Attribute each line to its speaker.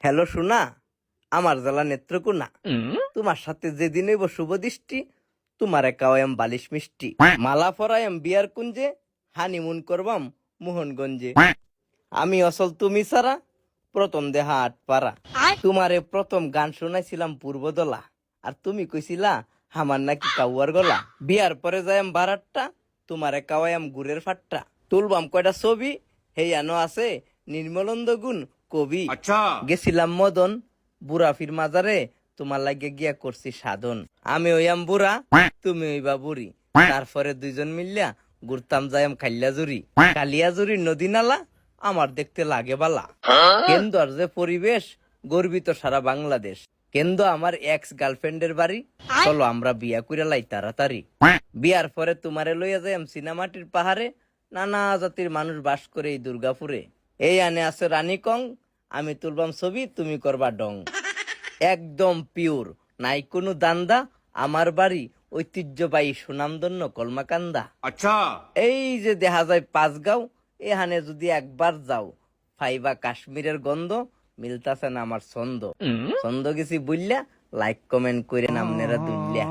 Speaker 1: Hello সোনা, আমার জেলা নেত্রকোনা। তোমার সাথে যেদিন হইব শুভ দৃষ্টি, তোমার কাওয়াম বালিশ মিষ্টি, মালা পরায়াম বিয়ার কুঞ্জে, হানিমুন করবাম মোহনগঞ্জে। আমি অসল তুমি সারা, প্রথম দেহা আট পারা। তোমারে প্রথম গান শোনাইছিলাম পূর্বদলা, আর তুমি কইছিলা আমার নাকি কাউয়ার গলা। বিয়ার পরে যাইম বারাট্টা, তোমারে কাওয়াম গুড়ের ফাট্টা। তুলবাম কয়টা ছবি, হেই আনো আছে নির্মলন্দ গুণ কবি। গেছিলাম মদন বুড়াফির মাজারে, তোমার লাগে গিয়া করছি সাধন। আমি হইয়াম বুড়া, তুমি হইবা বুড়ি, তারপরে দুইজন মিলিয়া ঘুরতাম যাইম খাইলাজুরি। কালিয়াজুরি নদী নালা আমার দেখতে লাগে বালা। কেন্দ্র যে পরিবেশ, গর্বিত সারা বাংলাদেশ। কেন্দ্র আমার এক্স গার্লফ্রেন্ডের বাড়ি, চলো আমরা বিয়া কইরা লাই তাড়াতাড়ি। বিয়ার পরে তোমারে লইয়া যাইম সিনেমাটির পাহাড়ে, নানা জাতির মানুষ বাস করে এই দুর্গাপুরে। এই আনে আছে রানীকং, আমি তুলবাম ছবি, তুমি করবা ডং। একদম পিওর, নাই কোনো দান্দা। আমার বাড়ি ঐতিহ্যবাহী সুনামধন্য কলমাকান্দা। এই যে দেখা যায় পাঁচগাঁও, এখানে যদি একবার যাও ফাইবা কাশ্মীরের গন্ধ, মিলতাছে না আমার ছন্দ। ছন্দ গেছি বুঝলা, লাইক কমেন্ট করে নামনেরা দুললা।